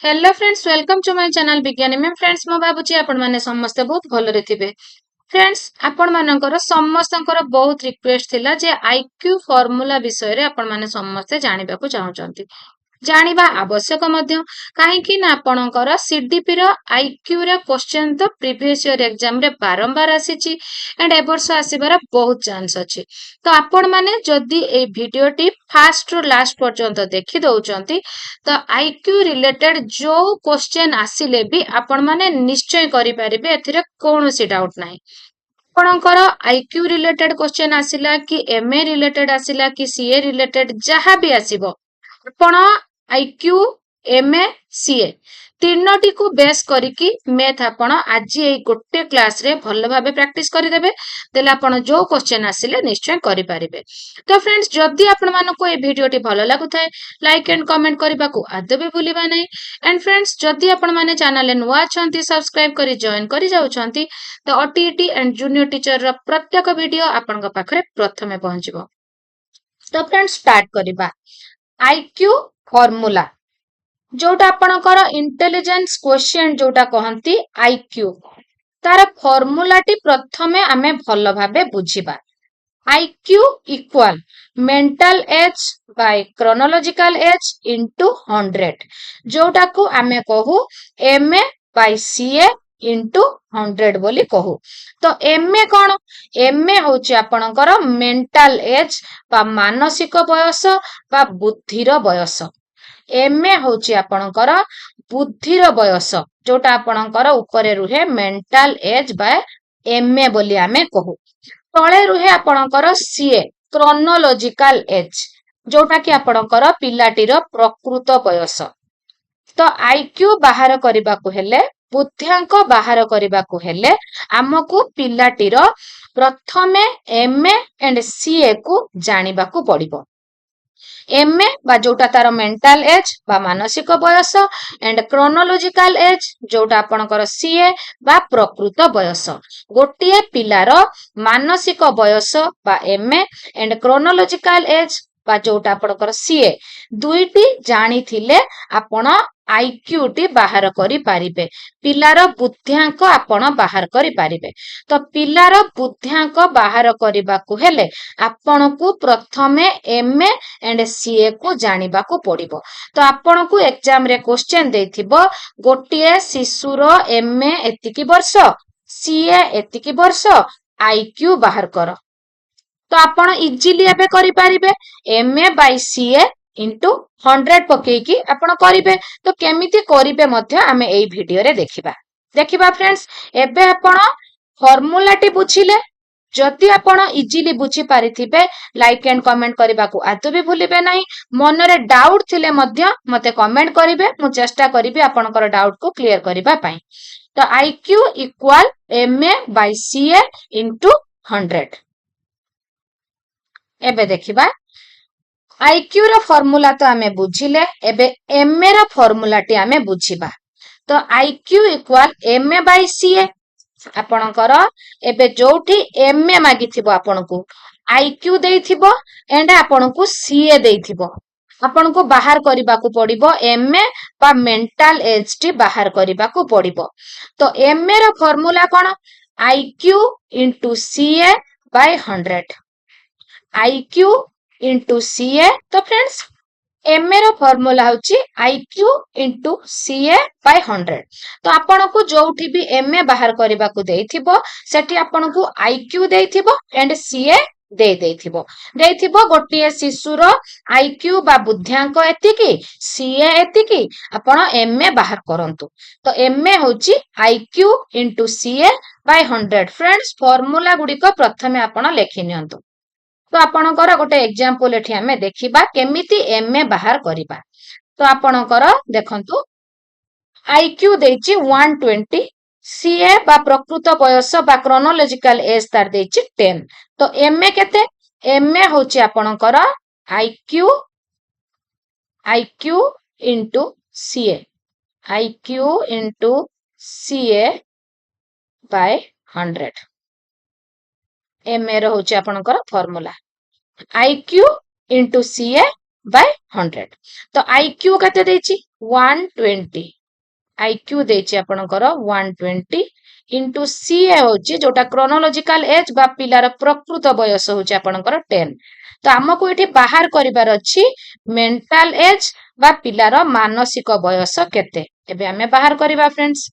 Hello friends, welcome to my channel Vigyani ma'am. Friends, मो भाबुची आपण माने समस्त बहुत भलरे थिबे। फ्रेंड्स, आपण मानकर समस्तଙ୍କର बहुत रिक्वेस्ट थिला जे आईक्यू फार्मूला विषय रे आपण माने समस्त जानिबा को चाहउचंती। जानिबा आवश्यक मध्य काहेकि ना आपणकर सीडीपी रो आईक्यू रे क्वेश्चन तो प्रीवियस ईयर एग्जाम रे बारंबार आसीची एंड ए वर्ष आसीबार बहुत चांस अछि। तो आपण माने जदी ए भिडियोटी फास्ट रु लास्ट पर्यंत देखि दउचंती तो आईक्यू रिलेटेड जो क्वेश्चन आसिले भी आपण माने निश्चय करि परिबे, एथिरे कोनोसी डाउट नाही। आपणकर आईक्यू रिलेटेड क्वेश्चन आसिला कि एमए रिलेटेड आसिला कि सीए रिलेटेड जहाँ भी आसिबो, आपण आईक्यू एमए सीए तीनोटी को बेस करिकी मैथ आपण आज ए गोटे क्लास रे भल भाबे प्रैक्टिस करिदेबे, देले आपण जो क्वेश्चन आसिले निश्चय करि परिबे। तो फ्रेंड्स, जदि आपण मानको ए भिडियोटी भल लागुथाय लाइक एंड कमेंट करबा को आदौ भी भूलिबा नै। एंड फ्रेंड्स, जदि आपण माने चैनल नुआ अछंती सब्सक्राइब करी जॉइन करी जाउछंती तो ओटीईटी एंड जूनियर टीचर रो प्रत्येक वीडियो आपण पाखरे प्रथमे पहुंचबो। तो फ्रेंड्स, स्टार्ट करिबा। आईक्यू फॉर्मूला जोटा आपणकर इंटेलिजेंस क्वेश्चन जोटा कहंती आईक्यू, तार फॉर्मूला टी प्रथमे आमे भल भाबे बुझिबा। IQ equal mental age by chronological age into 100, जोटा को आमे कहू एमए बाय सीए इनटू 100 बोली कहू। तो एमए कौन? एमए होची आपणकर मेंटल एज बा मानसिक बयस बा बुद्धिर बयस। एमए होची आपणकर बुद्धिर बयस, जोटा आपणकर ऊपरे रुहे मेंटल एज बाय एमए बोली आमे कहू। तळे रुहे आपणकर सीए क्रोनोलॉजिकल एज, जोटा कि आपणकर पिलाटीर प्रकृत बयस। तो आईक्यू बाहर करबा को हेले, बुद्ध्यांक बाहर करबा को हेले हमकु पिलाटीर प्रथमे एमए एंड सीए को जानिबा को पड़िबो। एमए बा जोटा तार मेंटल एज बा मानसिक बयस एंड क्रोनोलॉजिकल एज जोटा आपणकर सीए बा प्रकृत बयस। गोटिए पिलार मानसिक बयस बा एमए एंड क्रोनोलॉजिकल एज बा जोटा आपणकर सीए दुईटी जानी थिले आपण आईक्यू टी बाहर करि पारिबे, पिलार बुद्ध्यांक आपण बाहर करि पारिबे। तो पिलार बुद्ध्यांक बाहर करबा को हेले आपण को प्रथमे एमए एंड सीए को जानिबा को पड़िबो। तो आपण को एग्जाम रे क्वेश्चन देथिबो गोटिए शिशुर एमए एतिकी वर्ष, सीए एतिकी वर्ष, आईक्यू बाहर कर। तो आपण इजीली एबे करि पारिबे एमए बाय सीए इनटू 100 पकेकी आपण करिवे। तो केमिति करिवे मध्य आमे एई वीडियो रे देखिबा फ्रेंड्स। एबे आपण फार्मूला टी बुझिले, जदि आपण इजीली बुझी पारिथिबे लाइक एंड कमेंट करबा को आदौ भी भूलिबे नाही। मनरे डाउट थिले मध्य मते कमेंट करिवे, मु चेष्टा करिवे आपनकर डाउट को क्लियर करबा पई। तो IQ equal MA by CA into 100। एबे देखिबा आईक्यू रो फार्मूला तो आमे बुझिले, एबे एमए रो फार्मूला टी आमे बुझिबा। तो IQ equal MA by CA आपणकर एबे जोठी एमए मागिथिबो आपनको आईक्यू देइथिबो एंड आपनको सीए देइथिबो। आपनको बाहर करबा को पड़िबो एमए बा मेंटल एज टी बाहर करबा को पड़िबो। तो एमए रो फार्मूला कोन? IQ into CA by 100। IQ into CA. तो फ्रेंड्स, एमए रो फार्मूला होची आईक्यू इनटू सीए बाय 100। तो आपनको जोठी भी एमए बाहर करबा को देइथिबो सेठी आपनको आईक्यू देइथिबो एंड सीए देइथिबो गोटिए शिशुर आईक्यू बा बुद्ध्यांक एतिकी, सीए एतिकी, आपण एमए बाहर करंतु। तो एमए होची IQ into CA by 100। Friends, formula गुडी को प्रथमे आपण लेखि नियंतु। तो आपणकर गोटे एग्जांपल एठी हमें देखिबा केमिति एमए बाहर करिबा। तो आपणकर देखंतु आईक्यू देछि 120, सीए बा प्रकृत बयस बा क्रोनोलॉजिकल एज तार देछि 10। तो एमए केते? एमए होछि आपणकर IQ into CA, IQ into CA by 100। MA रो होछि आपणकर formula IQ into CA by 100। तो आईक्यू केते देछि? 120 IQ ଦେଇଛି ଆପଣଙ୍କର 120 इंटू सीए होची जोटा क्रोनोलॉजिकल एज बा पिलार प्रकृत बयस होची आपणकर 10 तो आमको एठी बाहर करिवार अछि मेंटल एज बा पिलार मानसिक बयस केते एबे हमें बाहर करिवा फ्रेंड्स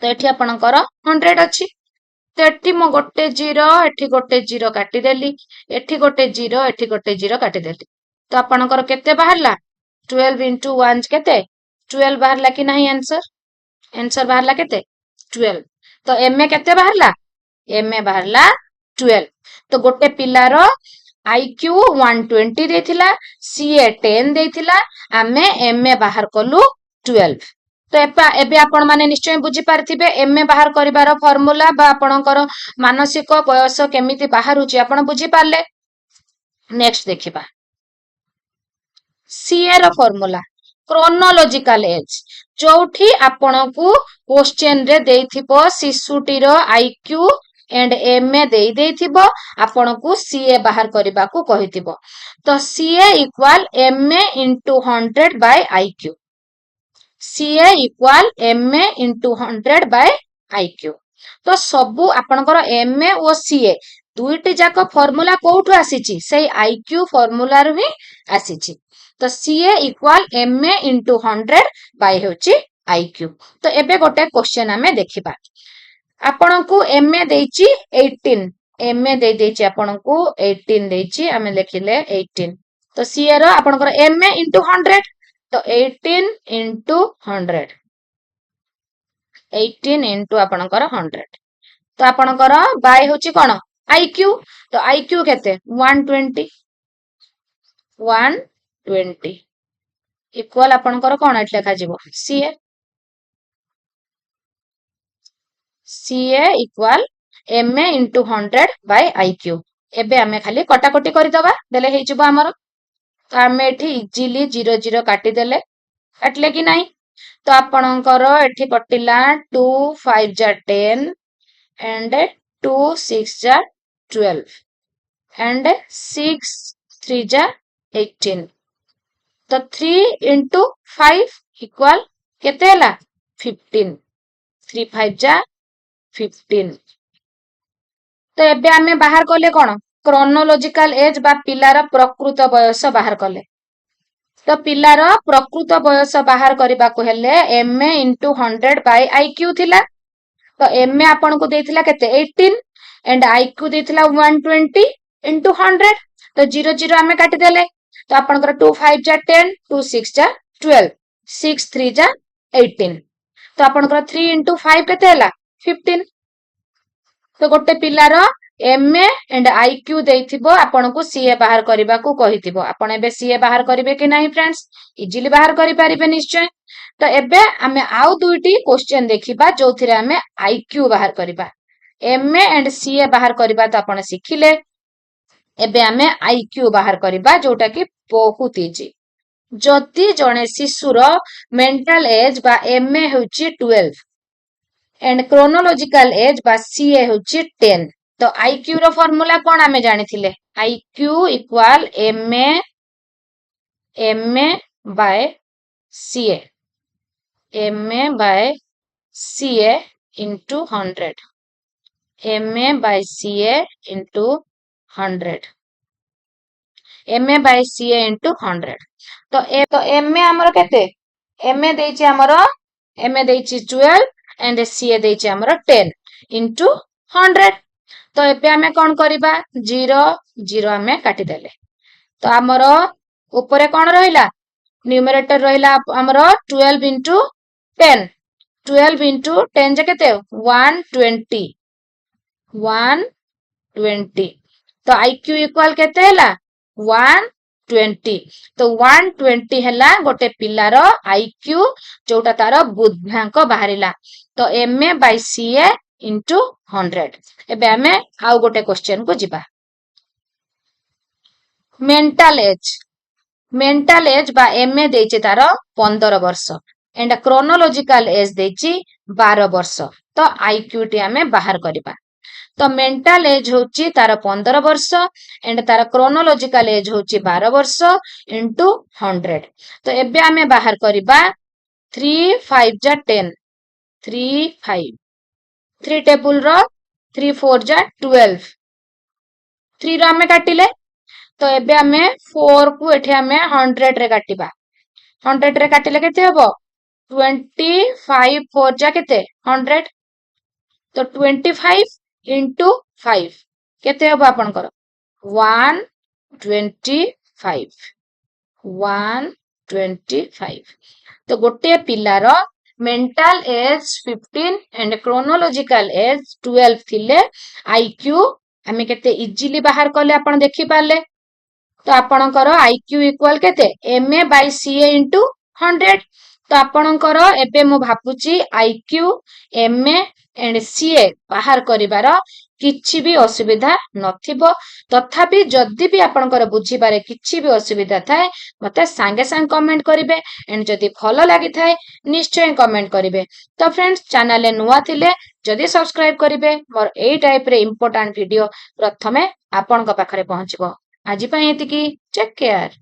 तो एठी आपणकर 100 अछि तो एठी मो गोटे जीरो एठी गोटे जीरो काटी देली एठी गोटे जीरो काटी देली तो आपणकर केते बाहरला 12 into 1 केते 12 बाहरला कि नहीं आंसर बाहरला केते 12 तो एमए केते बाहरला एमए बाहरला 12 तो गोटे पिलार आईक्यू 120 देथिला सीए 10 देथिला आमे एमए बाहर कलु 12 तो एबे आपण माने निश्चय बुझी पारथिबे एमए बाहर करिवार फार्मूला बा आपणकर मानसिक बयस केमिति बाहरुची आपण बुझी पारले नेक्स्ट देखिबा सीए रो फार्मूला क्रोनोलॉजिकल एज जोठी आपणकू क्वेश्चन रे देइथिबो शिशुटीर आईक्यू एंड एमए देइथिबो आपणकू सीए बाहर करबा को कहिथिबो तो CA equal MA into 100 by IQ CA equal MA into 100 by IQ तो सबु आपणकर एमए और सीए दुईटी जाक फार्मूला कोठु आसीची सेही आईक्यू फार्मूला रु ही आसीची तो CA equal MA into 100 by होची आईक्यू तो एबे गोटे क्वेश्चन हमें देखिबा आपनकू एमए देइची 18 एमए दे देइची आपनकू 18 देइची हमें लिखिले 18 तो सीए रो आपनकर एमए into 100 तो 18 into 100 18 into आपनकर 100 तो आपनकर बाय होची कोन आईक्यू तो आईक्यू केते 120 120 इक्वल आपनकर कोन एट लेखा जीवो CA CA equal MA into 100 by IQ एबे हमें खाली कटाकटी करि दबा देले हे जिवो हमर तो हमें एठी इजीली 00 काटी देले काटले कि नहीं तो आपनकर एठी कटिला 2 5 जा 10 एंड 2 6 जा 12 एंड 6 3 जा 18 तो 3 into 5 इक्वल केते हला 15 3 5 जा 15 तो एबे हमें बाहर कले कोन क्रोनोलॉजिकल एज बा पिलार प्रकृत बयस बाहर कले तो पिलार प्रकृत बयस बाहर करबा को हेले एमए into 100 by आईक्यू थिला तो एमए आपन को देथिला केते 18 एंड आईक्यू देथिला 120 into 100 तो 00 हमें काटी देले तो आपनकर 2 5 जा 10 2 6 जा 12 6 3 जा 18 तो आपनकर 3 into 5 केते हला 15 तो गोटे पिलार एमए एंड आईक्यू देइथिबो आपन को सीए बाहर करबा को कहिथिबो आपन एबे सीए बाहर करिवे कि नहीं फ्रेंड्स इजीली बाहर करि परिबे निश्चय तो एबे हमें आउ दुईटी क्वेश्चन देखिबा जोथिरे हमें आईक्यू बाहर करबा एमए एंड सीए बाहर करबा तो आपन सिखिले एबे हमें आईक्यू बाहर करबा जोटा कि बहुत इजी जदि जणे शिशुर मेंटल एज बा एमए होची 12 एंड क्रोनोलॉजिकल एज बा सीए होची 10 तो आईक्यू रो फार्मूला कोन हमें जानिथिले IQ equal MA by CA into 100 MA by CA into 100 MA by CA into 100 तो एमए हमर केते एमए देइची हमर एमए देइची 12 एंड सीए देइची हमर 10 into 100 तो एबे हमें कोन करिबा 0 0 हमें काटी देले तो हमर ऊपरे कोन रहिला न्यूमरेटर रहिला हमर 12 into 10 12 into 10 जे केते 120 तो आईक्यू इक्वल केते हला 120 तो 120 हला गोटे पिलार आईक्यू जोटा तार बुद्ध्यांक बाहरिला तो एमए बाय सीए into 100 एबे हमें आउ गोटे क्वेश्चन को जिबा मेंटल एज बा एमए देइचे तार 15 वर्ष एंड क्रोनोलॉजिकल एज देइची 12 वर्ष तो आईक्यू टी हमें बाहर करबा तो मेंटाल एज होची तार 15 वर्ष एंड तार क्रोनोलॉजिकल एज होची 12 वर्ष इंटू 100। तो एबे आमे बाहर करिबा 3 5 जा 10 3 5 3 टेबुल रो 3 4 जा 12 3 रो आमे काटिले। तो एबे आमे 4 को एठे आमे 100 रे काटिबा 100 रे काटिले केते हबो 25 4 जा केते 100। तो 25 इंटू 5 केते हबो आपनकर 125 125। तो गोटे पिलार mental as 15 and chronological as 12 थिले आईक्यू आमे केते इजीली बाहर कले आपण देखि पाले। तो आपणकर आईक्यू इक्वल केते एमए बाय सीए इंटू 100। तो आपणकर एबे मु भाबुची आईक्यू एमए एंड सीए बाहर करिवार किछि भी असुविधा नथिबो। तथापि जदि भी आपणकर बुझी पारे किछि भी असुविधा थाए मते सांगे सांग कमेंट करिवे एंड जदि भलो लागि थाए निश्चय कमेंट करिवे। तो फ्रेंड्स चैनल नुआ थिले जदि सब्सक्राइब करिवे मोर एई टाइप रे इंपोर्टेंट वीडियो प्रथमे आपणक पाखरे पहुंचबो। आज एतिकी टेक केयर।